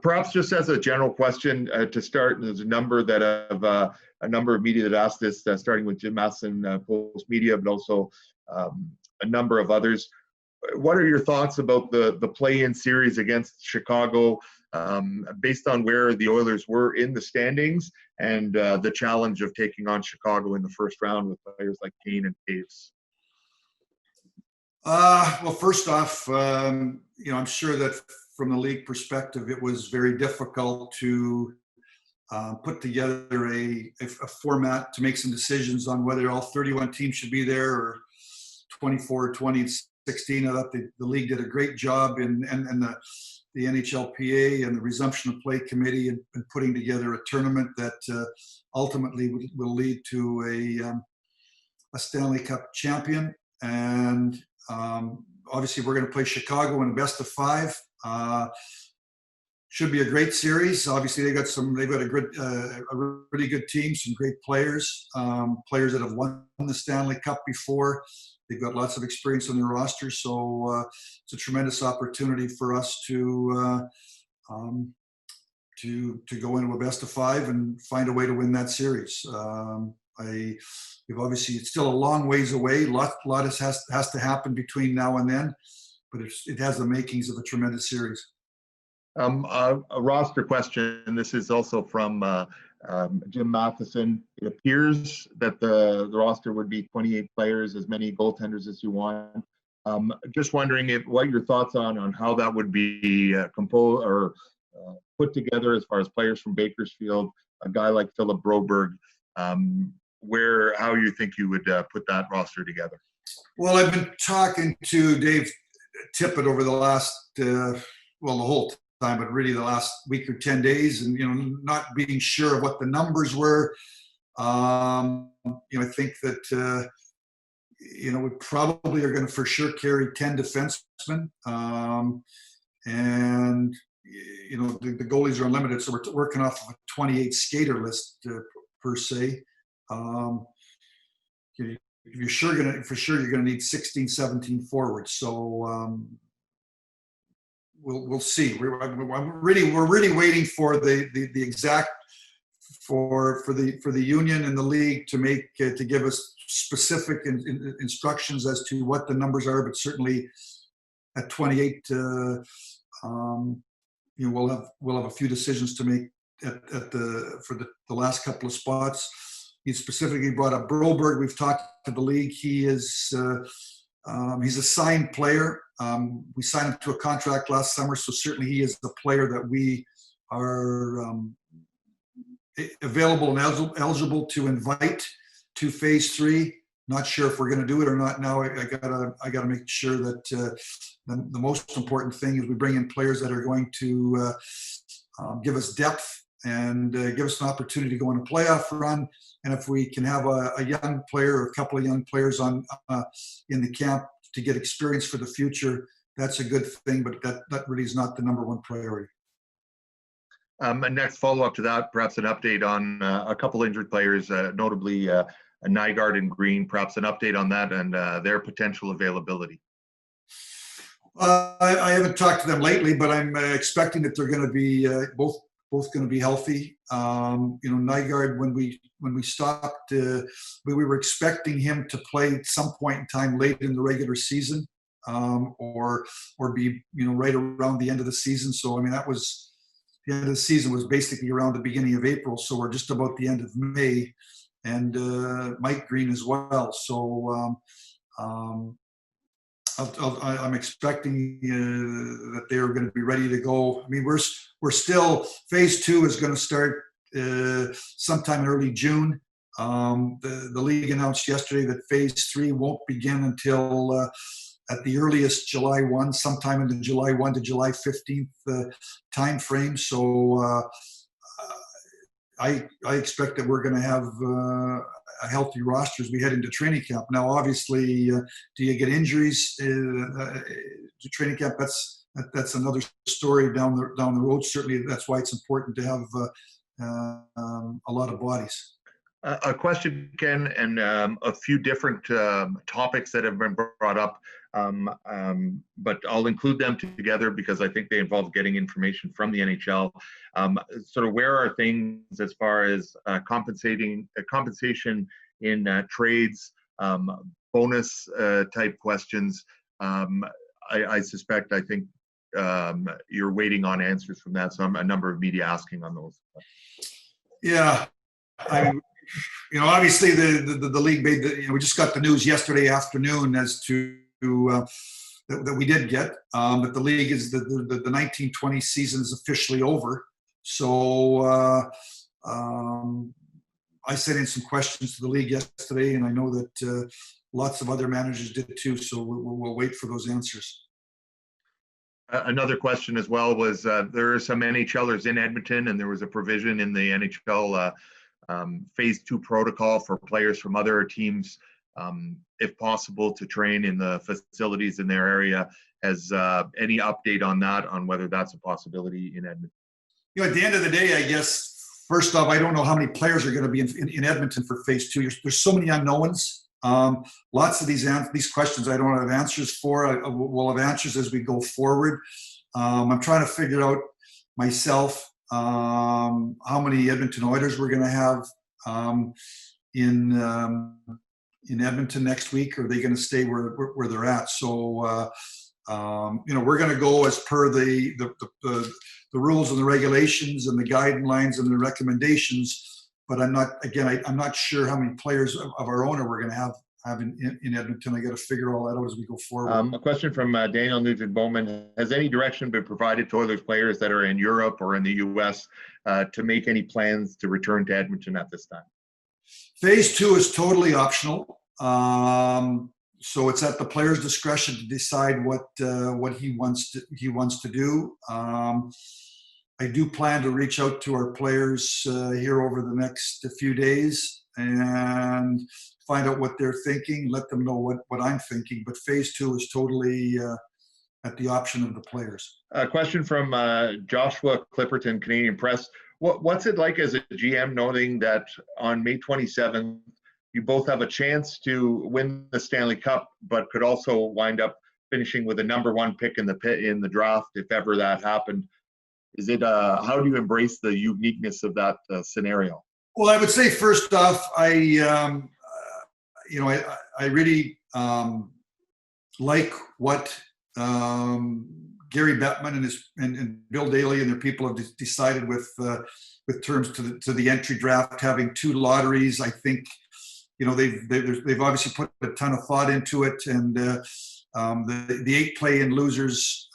Perhaps just as a general question to start, there's a number of media that asked this, starting with Jim Masson, Post Media, but also a number of others. What are your thoughts about the play-in series against Chicago, based on where the Oilers were in the standings and the challenge of taking on Chicago in the first round with players like Kane and Taves? Well, first off, I'm sure that from the league perspective, it was very difficult to put together a format to make some decisions on whether all 31 teams should be there or 24, 20, 16. I thought the league did a great job and the NHLPA and the resumption of play committee in putting together a tournament that ultimately will lead to a Stanley Cup champion. And obviously we're going to play Chicago in a best of 5. Should be a great series. Obviously they've got a really good team, some great players, players that have won the Stanley Cup before. They've got lots of experience on their roster, so it's a tremendous opportunity for us to go into a best of 5 and find a way to win that series. Obviously it's still a long ways away. A lot has to happen between now and then, but it has the makings of a tremendous series. A roster question. This is also from Jim Matheson. It appears that the roster would be 28 players, as many goaltenders as you want. Just wondering what your thoughts on how that would be composed or put together as far as players from Bakersfield, a guy like Philip Broberg, how you think you would put that roster together. Well, I've been talking to Dave Tippett over the last, the whole time, but really the last week or 10 days, and not being sure of what the numbers were. I think that we probably are going to for sure carry 10 defensemen, and the goalies are unlimited, so we're working off of a 28 skater list per se. You're going to need 16, 17 forwards. So we'll see. We're really waiting for the exact for the union and the league to give us specific instructions as to what the numbers are. But certainly at 28, we'll have a few decisions to make for the last couple of spots. He specifically brought up Broberg. We've talked to the league. He is he's a signed player. We signed him to a contract last summer, so certainly he is the player that we are available and eligible to invite to Phase 3. Not sure if we're going to do it or not now. I gotta make sure that the most important thing is we bring in players that are going to give us depth and give us an opportunity to go on a playoff run. And if we can have a young player or a couple of young players in the camp to get experience for the future, that's a good thing, but that really is not the number one priority. And next follow-up to that, perhaps an update on a couple injured players, notably Nygaard and Green, perhaps an update on that and their potential availability. I haven't talked to them lately, but I'm expecting that they're going to be both going to be healthy. Nygaard, when we stopped, we were expecting him to play at some point in time late in the regular season, or be right around the end of the season. So that was the end of the season was basically around the beginning of April. So we're just about the end of May, and Mike Green as well. So I'm expecting that they're going to be ready to go. We're still, Phase 2 is going to start sometime in early June. The league announced yesterday that Phase 3 won't begin until at the earliest July 1, sometime in the July 1 to July 15th time frame. So I expect that we're going to have a healthy roster as we head into training camp. Now, obviously, do you get injuries to training camp? That's another story down the road. Certainly, that's why it's important to have a lot of bodies. A question, Ken, and a few different topics that have been brought up. But I'll include them together because I think they involve getting information from the NHL. Sort of where are things as far as compensation in trades, bonus type questions. I suspect, I think you're waiting on answers from that. So I'm a number of media asking on those. Yeah, obviously the league made we just got the news yesterday afternoon as to that we did get that the league is the 1920 season is officially over. So I sent in some questions to the league yesterday, and I know that lots of other managers did too. So we'll wait for those answers. Another question as well was there are some NHLers in Edmonton, and there was a provision in the NHL Phase 2 protocol for players from other teams, if possible, to train in the facilities in their area. Has any update on that, on whether that's a possibility in Edmonton? At the end of the day, I guess, first off, I don't know how many players are going to be in Edmonton for Phase 2. There's so many unknowns. Lots of these questions I don't have answers for. We'll have answers as we go forward. I'm trying to figure out myself how many Edmonton Oilers we're going to have in Edmonton next week. Are they going to stay where they're at? So we're going to go as per the rules and the regulations and the guidelines and the recommendations. But I'm not sure how many players of our owner we're going to have in Edmonton. I got to figure all that out as we go forward. A question from Daniel Nugent-Bowman. Has any direction been provided to Oilers players that are in Europe or in the U.S. To make any plans to return to Edmonton at this time? Phase 2 is totally optional. So it's at the player's discretion to decide what he wants to do. I do plan to reach out to our players here over the next few days and find out what they're thinking, let them know what I'm thinking. But Phase 2 is totally at the option of the players. A question from Joshua Clipperton, Canadian Press. What's it like as a GM knowing that on May 27th, you both have a chance to win the Stanley Cup, but could also wind up finishing with a number 1 pick in the draft, if ever that happened? Is it how do you embrace the uniqueness of that scenario? Well, I would say first off, I really like what Gary Bettman and Bill Daly and their people have decided with terms to the entry draft, having 2 lotteries. I think they've obviously put a ton of thought into it, and the 8 play-in losers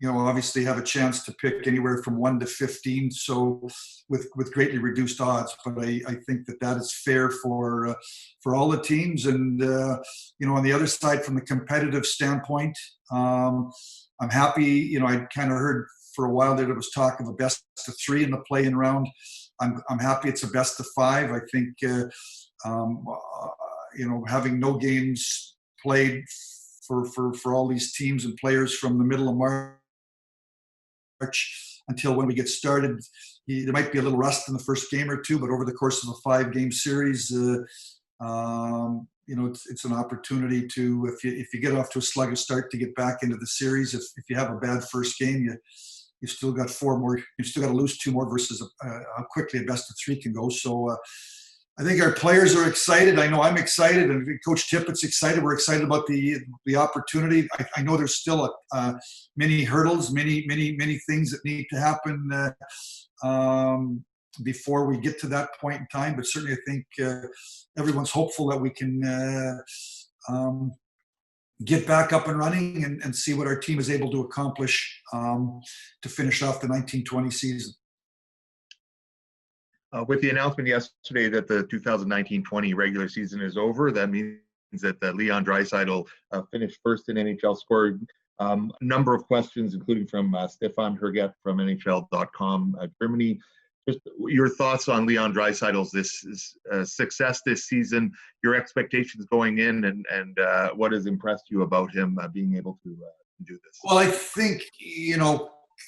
obviously have a chance to pick anywhere from 1 to 15, so with greatly reduced odds. But I think that is fair for all the teams. And on the other side, from the competitive standpoint, I'm happy. I kind of heard for a while there was talk of a best of 3 in the play-in round. I'm happy it's a best of 5. I think having no games played for all these teams and players from the middle of March until when we get started, there might be a little rust in the first game or 2, but over the course of a 5-game series, it's an opportunity to, if you get off to a sluggish start, to get back into the series. If you have a bad first game, you've still got 4 more. You've still got to lose 2 more versus how quickly a best of 3 can go. So I think our players are excited. I know I'm excited, and Coach Tippett's excited. We're excited about the opportunity. I know there's still many hurdles, many things that need to happen before we get to that point in time. But certainly, I think everyone's hopeful that we can get back up and running and see what our team is able to accomplish to finish off the 1920 season. With the announcement yesterday that the 2019-20 regular season is over, that means that Leon Draisaitl finished first in NHL scoring. A number of questions, including from Stefan Herget from NHL.com Germany. Just your thoughts on Leon Draisaitl's success this season, your expectations going in, and what has impressed you about him being able to do this? Well, I think,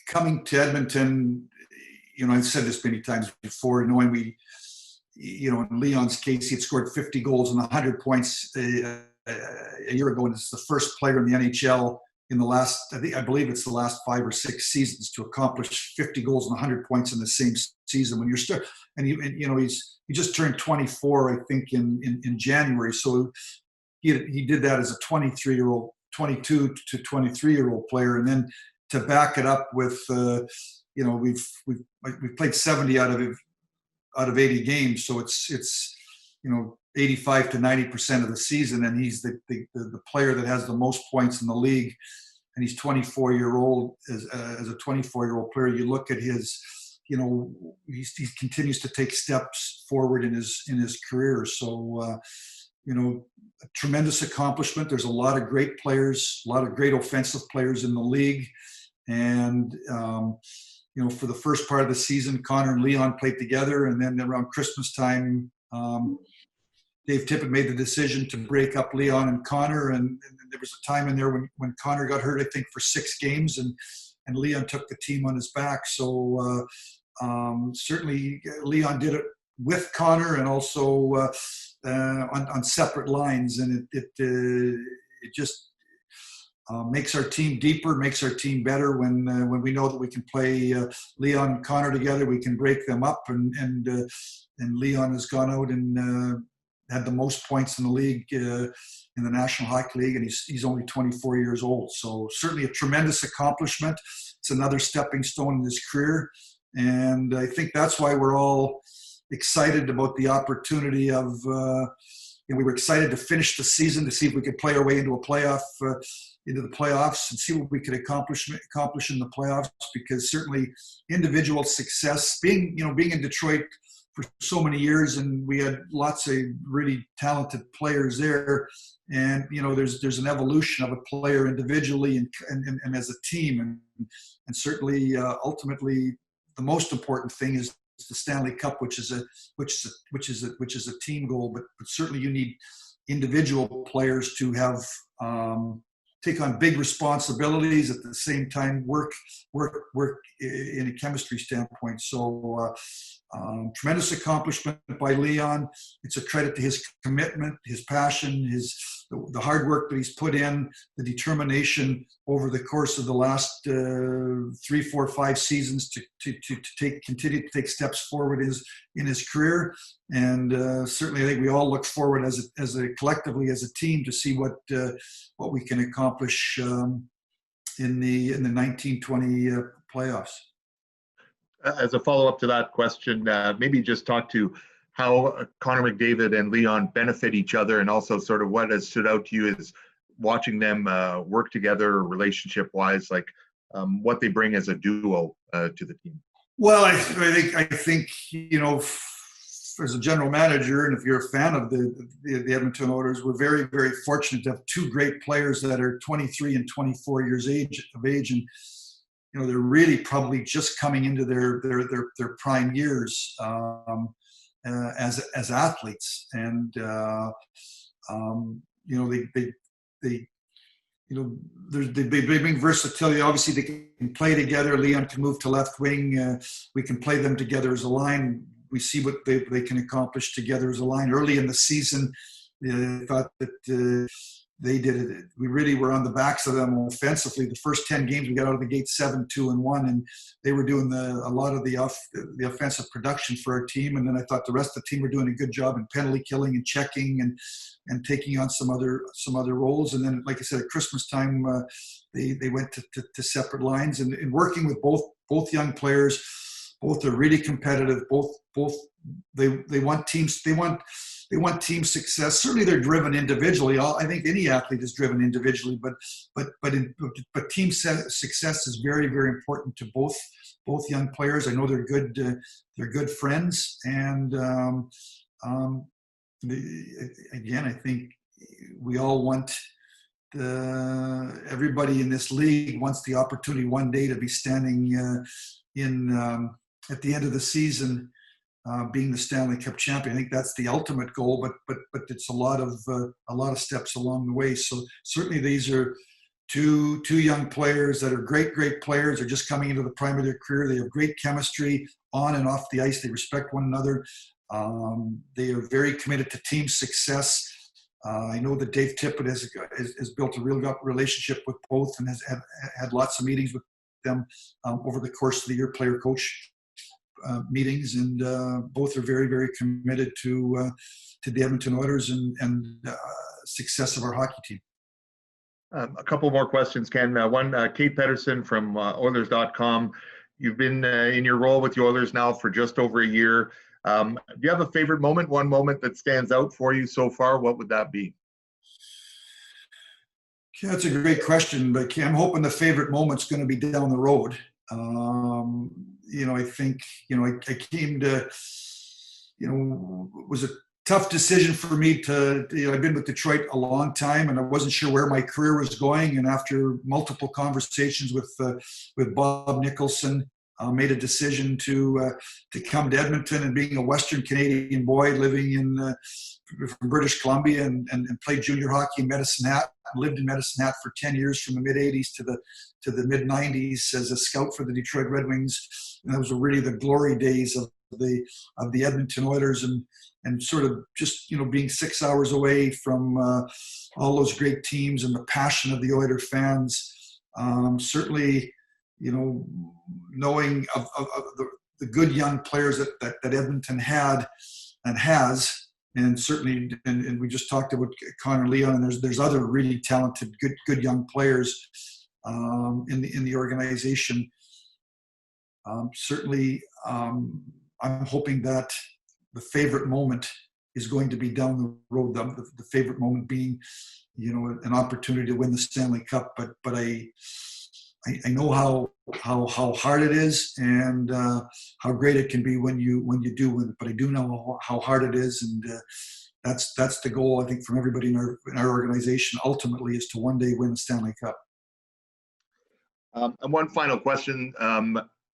coming to Edmonton, I've said this many times before, knowing in Leon's case, he had scored 50 goals and 100 points a year ago, and it's the first player in the NHL in the last, I believe it's the last 5 or 6 seasons to accomplish 50 goals and 100 points in the same season. When you're still, and you know, he just turned 24, I think, in January. So he did that as a 23-year-old, 22 to 23-year-old player, and then to back it up with, you know, we've played 70 out of 80 games, so it's you know, 85 to 90% of the season, and he's the player that has the most points in the league, and he's 24-year-old. As a 24-year-old player, you look at his, you know, he continues to take steps forward in his career. So you know, a tremendous accomplishment. There's a lot of great players, a lot of great offensive players in the league, and you know, for the first part of the season, Connor and Leon played together, and then around Christmas time, Dave Tippett made the decision to break up Leon and Connor, and there was a time in there when Connor got hurt, I think, for 6 games, and Leon took the team on his back. So certainly Leon did it with Connor, and also on separate lines, and it just makes our team deeper, makes our team better when we know that we can play Leon and Connor together. We can break them up, and Leon has gone out and had the most points in the league in the National Hockey League, and he's only 24 years old. So certainly a tremendous accomplishment. It's another stepping stone in his career, and I think that's why we're all excited about the opportunity of. We were excited to finish the season to see if we could play our way into the playoffs and see what we could accomplish in the playoffs. Because certainly individual success, being in Detroit for so many years, and we had lots of really talented players there. And there's an evolution of a player individually and as a team, and certainly ultimately the most important thing is the Stanley Cup, which is a team goal. But certainly you need individual players to have take on big responsibilities at the same time work in a chemistry standpoint. So tremendous accomplishment by Leon. It's a credit to his commitment, his passion, the hard work that he's put in, the determination over the course of the last 3, 4, 5 seasons to continue to take steps forward in his career. And certainly I think we all look forward as a collectively as a team to see what we can accomplish in the 1920 playoffs. As a follow-up to that question, maybe just talk to how Connor McDavid and Leon benefit each other, and also sort of what has stood out to you is watching them work together relationship-wise, like what they bring as a duo to the team. Well, I think as a general manager, and if you're a fan of the Edmonton Oilers, we're very, very fortunate to have 2 great players that are 23 and 24 years of age, and they're really probably just coming into their prime years as athletes, and they bring versatility. Obviously, they can play together. Leon can move to left wing. We can play them together as a line. We see what they can accomplish together as a line. Early in the season, I thought that they did it. We really were on the backs of them offensively. The first 10 games, we got out of the gate 7-2-1, and they were doing a lot of the offensive production for our team. And then I thought the rest of the team were doing a good job in penalty killing and checking and taking on some other roles. And then, like I said, at Christmas time, they went to separate lines, and working with both young players. Both are really competitive. Both they want teams. They want team success. Certainly, they're driven individually. I think any athlete is driven individually, but team success is very, very important to both young players. I know they're good friends, and again, I think we all want everybody in this league wants the opportunity one day to be standing at the end of the season. Being the Stanley Cup champion, I think that's the ultimate goal. But it's a lot of steps along the way. So certainly these are two young players that are great players. They're just coming into the prime of their career. They have great chemistry on and off the ice. They respect one another. They are very committed to team success. I know that Dave Tippett has built a real good relationship with both and has had lots of meetings with them over the course of the year, player-coach meetings, and both are very, very committed to the Edmonton Oilers and success of our hockey team. A couple more questions, Ken. One, Kate Pedersen from Oilers.com. You've been in your role with the Oilers now for just over a year. Do you have a favorite moment, one moment that stands out for you so far? What would that be? Yeah, that's a great question, but I'm hoping the favorite moment's going to be down the road. I think, I came to, it was a tough decision for me to, I've been with Detroit a long time and I wasn't sure where my career was going. And after multiple conversations with Bob Nicholson, made a decision to come to Edmonton, and being a Western Canadian boy living from British Columbia and played junior hockey in Medicine Hat. I lived in Medicine Hat for 10 years, from the mid 80s to the mid 90s as a scout for the Detroit Red Wings. And those were really the glory days of the Edmonton Oilers, and sort of just, being 6 hours away from all those great teams and the passion of the Oiler fans. Certainly, knowing of the good young players that Edmonton had and has, and certainly, and we just talked about Connor Leon, and there's other really talented, good young players in the organization. Certainly, I'm hoping that the favorite moment is going to be down the road. The favorite moment being, an opportunity to win the Stanley Cup. But I know how hard it is, and how great it can be when you do win it. But I do know how hard it is, and that's the goal, I think, from everybody in our organization. Ultimately, is to one day win the Stanley Cup. And one final question.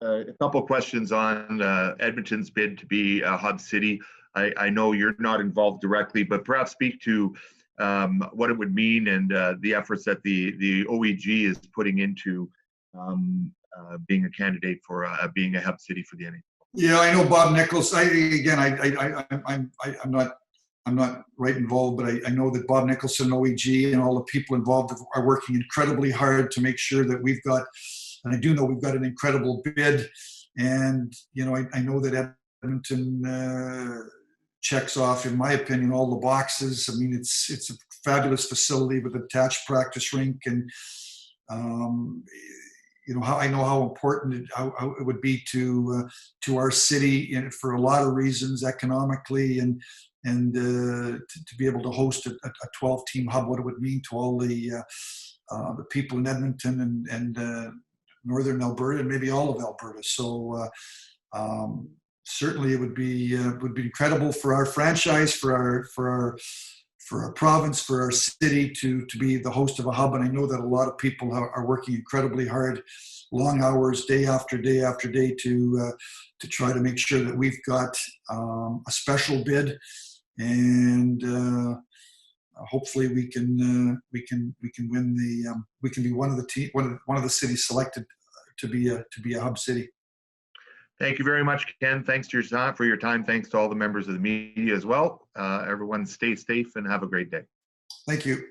A couple of questions on Edmonton's bid to be a hub city. I know you're not involved directly, but perhaps speak to what it would mean, and the efforts that the OEG is putting into being a candidate for being a hub city for the NHL. Yeah, I know Bob Nichols. I'm not right involved, but I know that Bob Nicholson, OEG, and all the people involved are working incredibly hard to make sure that we've got, and I do know we've got an incredible bid. And I know that Edmonton checks off, in my opinion, all the boxes. I mean, it's a fabulous facility with an attached practice rink, and how I know how important how it would be to our city, for a lot of reasons, economically, and to be able to host a 12-team hub, what it would mean to all the people in Edmonton and northern Alberta, and maybe all of Alberta. So certainly it would be incredible for our franchise, for our province, for our city to be the host of a hub. And I know that a lot of people are working incredibly hard, long hours, day after day after day, to try to make sure that we've got a special bid, and hopefully we can win we can be one of the cities selected to be a hub city. Thank you very much, Ken. Thanks for your time. Thanks to all the members of the media as well. Everyone stay safe and have a great day. Thank you.